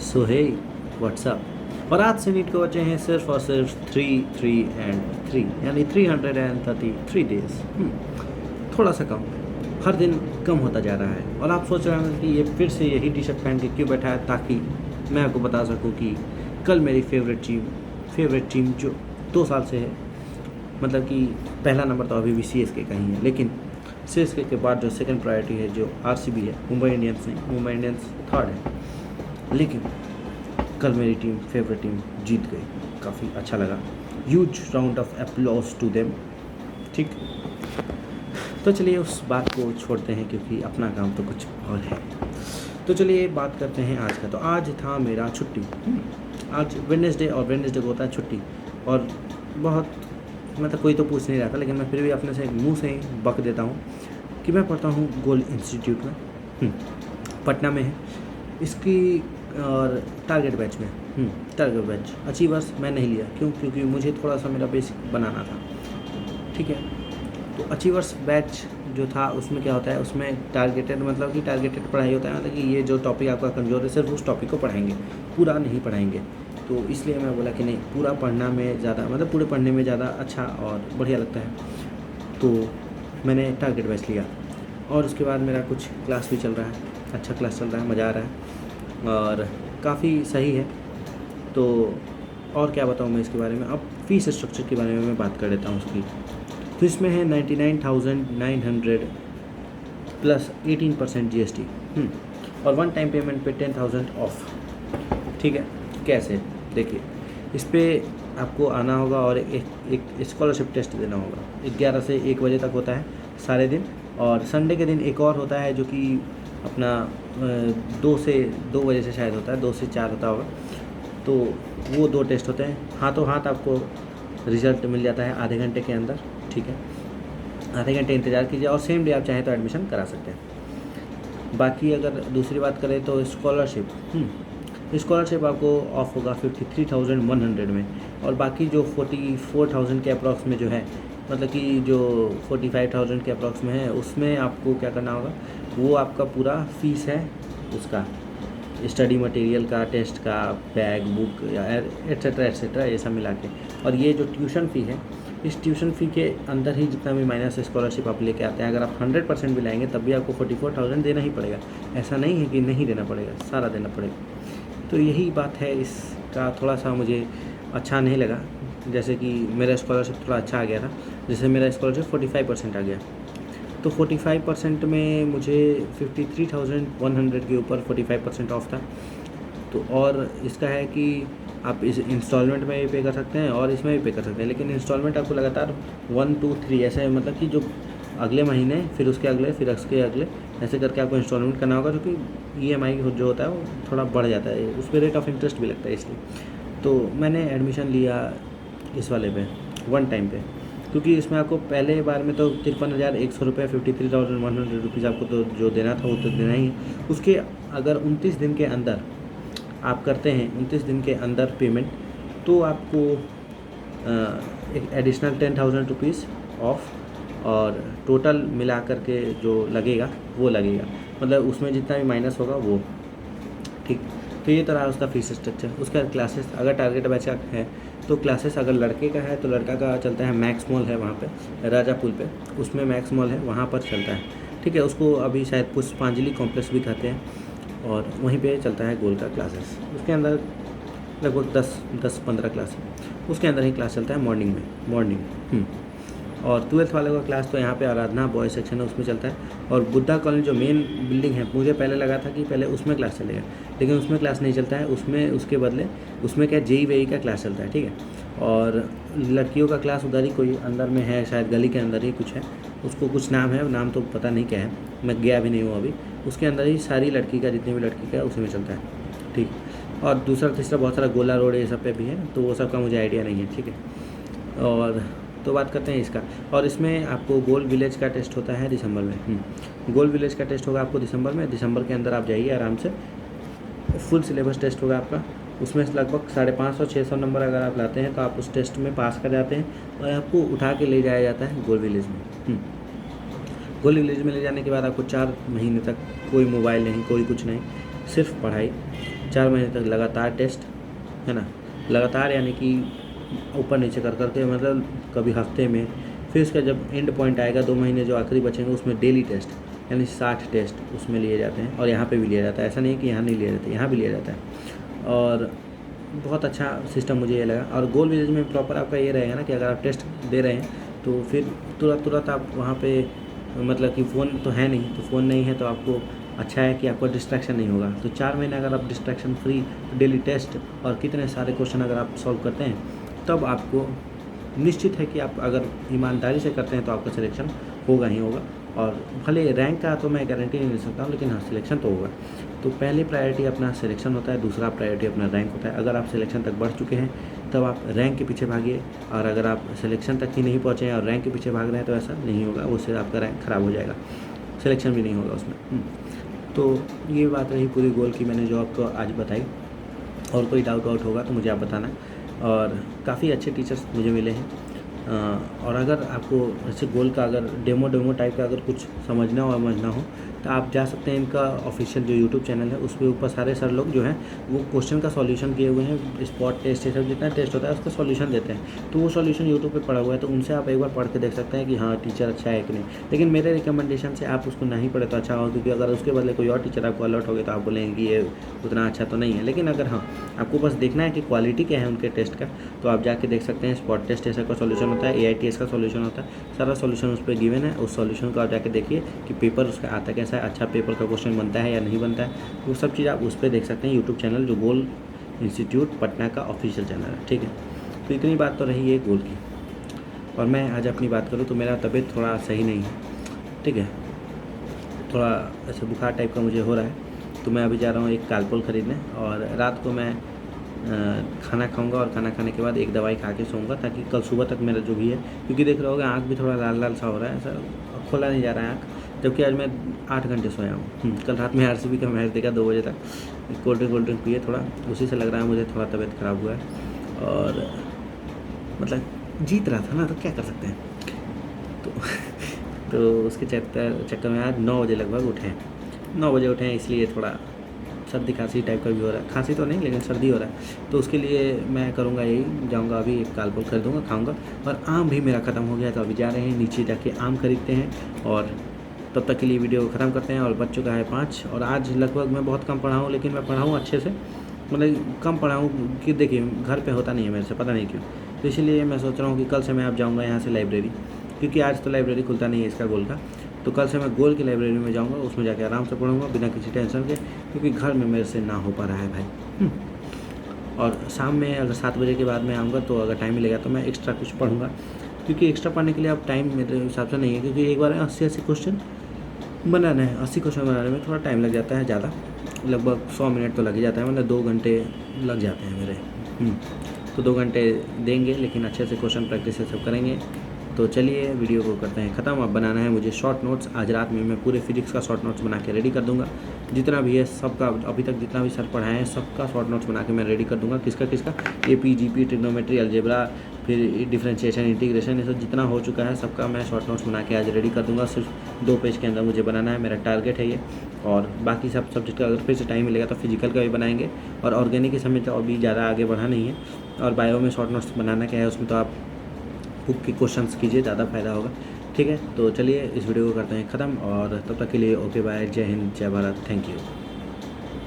सो हे WhatsApp. और आज से नीट के बचे हैं सिर्फ और सिर्फ 3 यानी 333 डेज। थोड़ा सा कम, हर दिन कम होता जा रहा है। और आप सोच रहे हैं कि ये फिर से यही टी शर्ट पहन के क्यों बैठा है, ताकि मैं आपको बता सकूं कि कल मेरी फेवरेट टीम जो 2 साल से है, मतलब कि पहला नंबर तो अभी भी CSK का ही है, लेकिन CSK के बाद जो सेकंड प्रायोरिटी है जो RCB है, मुंबई इंडियंस नहीं, मुंबई इंडियंस थर्ड है, लेकिन कल मेरी फेवरेट टीम जीत गई। काफ़ी अच्छा लगा। Huge round of applause to them. ठीक, तो चलिए उस बात को छोड़ते हैं क्योंकि अपना काम तो कुछ और है। तो चलिए बात करते हैं आज का। तो आज था मेरा छुट्टी। आज वेडनेसडे, और वेडनेसडे को होता है छुट्टी। और बहुत मतलब कोई तो पूछ नहीं रहा था, लेकिन मैं फिर भी अपने से मुंह से ही बक देता हूँ कि मैं पढ़ता हूँ गोल्ड इंस्टीट्यूट में, पटना में है इसकी, और टारगेट बैच में। टारगेट बैच अचीवर्स मैं नहीं लिया, क्योंकि मुझे थोड़ा सा मेरा बेसिक बनाना था। ठीक है, तो अचीवर्स बैच जो था उसमें क्या होता है, उसमें टारगेटेड मतलब कि टारगेटेड पढ़ाई होता है, मतलब कि ये जो टॉपिक आपका कमज़ोर है सिर्फ उस टॉपिक को पढ़ाएंगे, पूरा नहीं पढ़ाएंगे। तो इसलिए मैं बोला कि नहीं, पूरा पढ़ना में ज़्यादा मतलब पूरे पढ़ने में ज़्यादा अच्छा और बढ़िया लगता है। तो मैंने टारगेट बैच लिया, और उसके बाद मेरा कुछ क्लास भी चल रहा है, अच्छा क्लास चल रहा है, मज़ा आ रहा है और काफ़ी सही है। तो और क्या बताऊँ मैं इसके बारे में। अब फ़ीस स्ट्रक्चर के बारे में मैं बात कर लेता हूँ उसकी। तो इसमें है 99,900 प्लस 18% GST, और वन टाइम पेमेंट पे 10,000 ऑफ। ठीक है, कैसे देखिए, इस पर आपको आना होगा और एक स्कॉलरशिप टेस्ट देना होगा। 11 से 1 बजे तक होता है सारे दिन, और संडे के दिन एक और होता है जो कि अपना 2 बजे से शायद होता है, 2 से 4 होता होगा। तो वो 2 टेस्ट होते हैं, हाथों हाथ आपको रिज़ल्ट मिल जाता है आधे घंटे के अंदर। ठीक है, आधे घंटे इंतज़ार कीजिए और सेम डे आप चाहें तो एडमिशन करा सकते हैं। बाकी अगर दूसरी बात करें तो स्कॉलरशिप आपको ऑफ होगा 53,100 में, और बाकी जो 44,000 के अप्रॉक्स में जो है, मतलब कि जो 45,000 के अप्रॉक्स में है, उसमें आपको क्या करना होगा, वो आपका पूरा फीस है उसका, स्टडी मटेरियल का, टेस्ट का, बैग, बुक या एट्सेट्रा ये सब मिला के। और ये जो ट्यूशन फ़ी है, इस ट्यूशन फ़ी के अंदर ही जितना भी माइनस स्कॉलरशिप आप लेके आते हैं, अगर आप 100% भी लाएंगे तब भी आपको 44,000 देना ही पड़ेगा। ऐसा नहीं है कि नहीं देना पड़ेगा, सारा देना पड़ेगा। तो यही बात है, इसका थोड़ा सा मुझे अच्छा नहीं लगा। जैसे कि मेरा स्कॉलरशिप थोड़ा अच्छा आ गया था, जैसे मेरा स्कॉलरशिप 45% आ गया, तो 45% में मुझे 53,100 के ऊपर 45% ऑफ था। तो और इसका है कि आप इस इंस्टॉलमेंट में भी पे कर सकते हैं और इसमें भी पे कर सकते हैं, लेकिन इंस्टॉलमेंट आपको लगातार 1, 2, 3 ऐसे, मतलब कि जो अगले महीने, फिर उसके अगले, फिर उसके अगले, ऐसे करके आपको इंस्टॉलमेंट करना होगा, क्योंकि EMI जो होता है वो थोड़ा बढ़ जाता है, उस पर रेट ऑफ इंटरेस्ट भी लगता है इसलिए। तो मैंने एडमिशन लिया इस वाले पे, वन टाइम पे, क्योंकि इसमें आपको पहले बार में तो 53,100 रुपये, 53,100 रुपीज़ आपको तो जो देना था वो तो देना ही है। उसके अगर 29 दिन के अंदर आप करते हैं, 29 दिन के अंदर पेमेंट, तो आपको एक एडिशनल 10,000 रुपीज़ ऑफ, और टोटल मिला करके जो लगेगा वो लगेगा, मतलब उसमें जितना भी माइनस होगा वो। ठीक, तो ये तरह उसका फीस स्ट्रक्चर। उसके बाद क्लासेस, अगर टारगेट बैच का है तो क्लासेस, अगर लड़के का है तो लड़का का चलता है मैक्स मॉल है वहाँ पे, राजा पुल पे, उसमें मैक्स मॉल है, वहाँ पर चलता है। ठीक है, उसको अभी शायद पुष्पांजलि कॉम्प्लेक्स भी कहते हैं, और वहीं पे चलता है गोल का क्लासेस। उसके अंदर लगभग 10-15 क्लास है, उसके अंदर ही क्लास चलता है मॉर्निंग। और 12th वाले का क्लास तो यहाँ पे आराधना बॉयज सेक्शन है, उसमें चलता है। और बुद्धा कॉलोनी जो मेन बिल्डिंग है, मुझे पहले लगा था कि पहले उसमें क्लास चलेगा, लेकिन उसमें क्लास नहीं चलता है। उसमें उसके बदले उसमें क्या JEE का क्लास चलता है। ठीक है, और लड़कियों का क्लास उधर ही कोई अंदर में है, शायद गली के अंदर ही कुछ है, उसको कुछ नाम है, नाम तो पता नहीं क्या है, मैं गया भी नहीं हूँ अभी। उसके अंदर ही सारी लड़की का, जितनी भी लड़की का है उसी में चलता है। ठीक, और दूसरा तीसरा बहुत सारा गोला रोड ये सब पे भी है, तो वो सब का मुझे आइडिया नहीं है। ठीक है, और तो बात करते हैं इसका। और इसमें आपको गोल विलेज का टेस्ट होता है दिसंबर में। गोल विलेज का टेस्ट होगा आपको दिसंबर में। दिसंबर के अंदर आप जाइए आराम से, फुल सिलेबस टेस्ट होगा आपका। उसमें लगभग 550-600 नंबर अगर आप लाते हैं तो आप उस टेस्ट में पास कर जाते हैं, और आपको उठा के ले जाया जाता है गोल विलेज में। गोल विलेज में ले जाने के बाद आपको 4 महीने तक कोई मोबाइल नहीं, कोई कुछ नहीं, सिर्फ पढ़ाई। 4 महीने तक लगातार टेस्ट, है ना, लगातार यानी कि ऊपर नीचे कर करके, मतलब कभी हफ्ते में, फिर उसका जब एंड पॉइंट आएगा 2 महीने जो आखिरी बचेंगे उसमें डेली टेस्ट यानी 60 टेस्ट उसमें लिए जाते हैं। और यहाँ पे भी लिया जाता है, ऐसा नहीं है कि यहाँ नहीं लिया जाता, यहाँ भी लिया जाता है। और बहुत अच्छा सिस्टम मुझे ये लगा। और गोल विलेज में प्रॉपर आपका ये रहेगा ना कि अगर आप टेस्ट दे रहे हैं तो फिर तुरंत आप वहाँ पे, मतलब कि फ़ोन तो है नहीं, तो फ़ोन नहीं है तो आपको अच्छा है कि आपको डिस्ट्रैक्शन नहीं होगा। तो 4 महीने अगर आप डिस्ट्रैक्शन फ्री डेली टेस्ट और कितने सारे क्वेश्चन अगर आप सॉल्व करते हैं, तब आपको निश्चित है कि आप अगर ईमानदारी से करते हैं तो आपका सिलेक्शन होगा ही होगा। और भले रैंक का तो मैं गारंटी नहीं दे सकता हूँ, लेकिन हाँ सिलेक्शन तो होगा। तो पहली प्रायोरिटी अपना सिलेक्शन होता है, दूसरा प्रायोरिटी अपना रैंक होता है। अगर आप सिलेक्शन तक बढ़ चुके हैं तब आप रैंक के पीछे भागिए, और अगर आप सिलेक्शन तक ही नहीं पहुँचे हैं और रैंक के पीछे भाग रहे हैं तो ऐसा नहीं होगा, उससे आपका रैंक ख़राब हो जाएगा, सिलेक्शन भी नहीं होगा उसमें। तो ये बात रही पूरी गोल की, मैंने जो आपको आज बताई। और कोई डाउट होगा तो मुझे आप बताना। और काफ़ी अच्छे टीचर्स मुझे मिले हैं। और अगर आपको ऐसे गोल का अगर डेमो टाइप का अगर कुछ समझना हो तो आप जा सकते हैं इनका ऑफिशियल जो यूट्यूब चैनल है, उस पे ऊपर सारे सर लोग जो हैं वो क्वेश्चन का सॉल्यूशन किए हुए हैं, स्पॉट टेस्ट ये सब जितना टेस्ट होता है उसका सॉल्यूशन देते हैं। तो वो सॉल्यूशन यूट्यूब पे पड़ा हुआ है, तो उनसे आप एक बार पढ़ के देख सकते हैं कि हाँ टीचर अच्छा है कि नहीं। लेकिन मेरे रिकमेंडेशन से आप उसको नहीं पढ़े तो अच्छा हो, क्योंकि अगर उसके बदले कोई और टीचर आपको अलर्ट हो गया तो आप बोलेंगे कि ये उतना अच्छा तो नहीं है। लेकिन अगर हाँ आपको बस देखना है कि क्वालिटी क्या है उनके टेस्ट का, तो आप जाके देख सकते हैं। स्पॉट टेस्ट ऐसा का सॉल्यूशन होता है, AITS का सॉल्यूशन होता है, सारा सॉल्यूशन उस पर गिवन है। उस सॉल्यूशन को आप जाके देखिए कि पेपर उसका आता कैसा है, अच्छा पेपर का क्वेश्चन बनता है या नहीं बनता है, वो सब चीज़ आप उस पर देख सकते हैं। यूट्यूब चैनल जो गोल इंस्टीट्यूट पटना का ऑफिशियल चैनल है, ठीक है। तो इतनी बात तो रही है गोल की। और मैं आज अपनी बात करूँ तो मेरा तबीयत थोड़ा सही नहीं है, ठीक है, थोड़ा ऐसे बुखार टाइप का मुझे हो रहा है। तो मैं अभी जा रहा हूँ एक कालपोल ख़रीदने, और रात को मैं खाना खाऊंगा, और खाना खाने के बाद एक दवाई खा के सोऊंगा, ताकि कल सुबह तक मेरा जो भी है, क्योंकि देख रहे होगा आँख भी थोड़ा लाल लाल सा हो रहा है, ऐसा खोला नहीं जा रहा है आँख, जबकि आज मैं 8 घंटे सोया हूँ। कल रात में RCB का मैच देखा 2 बजे तक, कोल्ड ड्रिंक पिए थोड़ा, उसी से लग रहा है मुझे थोड़ा तबीयत ख़राब हुआ है। और मतलब जीत रहा था ना, तो क्या कर सकते हैं। तो उसके चक्कर में आज 9 बजे लगभग उठे हैं, 9 बजे उठे हैं, इसलिए थोड़ा सर्दी खांसी टाइप का भी हो रहा है, खांसी तो नहीं लेकिन सर्दी हो रहा है। तो उसके लिए मैं करूँगा यही, जाऊँगा अभी एक कालपोल खरीदूँगा, खाऊँगा। और आम भी मेरा ख़त्म हो गया, तो अभी जा रहे हैं नीचे जाके आम खरीदते हैं। और तब तक के लिए वीडियो ख़त्म करते हैं। और बच चुका है 5, और आज लगभग मैं बहुत कम पढ़ा हूँ, लेकिन मैं पढ़ा हूँ अच्छे से, मतलब कम पढ़ा हूँ कि देखिए घर पे होता नहीं है मेरे से, पता नहीं क्यों। तो इसीलिए मैं सोच रहा हूँ कि कल से मैं अब जाऊँगा यहाँ से लाइब्रेरी, क्योंकि आज तो लाइब्रेरी खुलता नहीं है इसका गोल का। तो कल से मैं गोल की लाइब्रेरी में जाऊँगा, उसमें जाके आराम से पढ़ूँगा बिना किसी टेंशन के, क्योंकि घर में मेरे से ना हो पा रहा है भाई। और शाम में अगर 7 बजे के बाद मैं आऊँगा तो अगर टाइम मिलेगा तो मैं एक्स्ट्रा कुछ पढ़ूँगा, क्योंकि एक्स्ट्रा पढ़ने के लिए अब टाइम मेरे हिसाब से नहीं है, क्योंकि एक बार 80 क्वेश्चन बनाना है। 80 क्वेश्चन बनाने में थोड़ा टाइम लग जाता है ज़्यादा, लगभग 100 मिनट तो लग ही जाता है, मतलब 2 घंटे लग जाते हैं मेरे। तो 2 घंटे देंगे, लेकिन अच्छे से क्वेश्चन प्रैक्टिस से सब करेंगे। तो चलिए वीडियो को करते हैं ख़त्म। अब बनाना है मुझे शॉर्ट नोट्स, आज रात में मैं पूरे फिजिक्स का शॉर्ट नोट्स बना के रेडी कर दूंगा, जितना भी है सबका, अभी तक जितना भी सर पढ़ाए हैं सबका शॉर्ट नोट्स बना के मैं रेडी कर दूंगा। किसका AP, GP, ट्रिग्नोमेट्री, अलजेब्रा, फिर डिफरेंशिएशन, इंटीग्रेशन, ये सब जितना हो चुका है सबका मैं शॉर्ट नोट्स बना के आज रेडी कर दूंगा। सिर्फ 2 पेज के अंदर मुझे बनाना है, मेरा टारगेट है ये। और बाकी सब सब्जेक्ट का अगर फिर से टाइम मिलेगा तो फिजिकल का भी बनाएंगे, और ऑर्गेनिक के समय तो अभी ज़्यादा आगे बढ़ा नहीं है। और बायो में शॉर्ट नोट्स बनाना क्या है, उसमें तो आप बुक के क्वेश्चंस कीजिए, ज़्यादा फायदा होगा, ठीक है। तो चलिए इस वीडियो को करते हैं ख़त्म, और तब तक के लिए ओके बाय, जय हिंद, जय भारत, थैंक यू।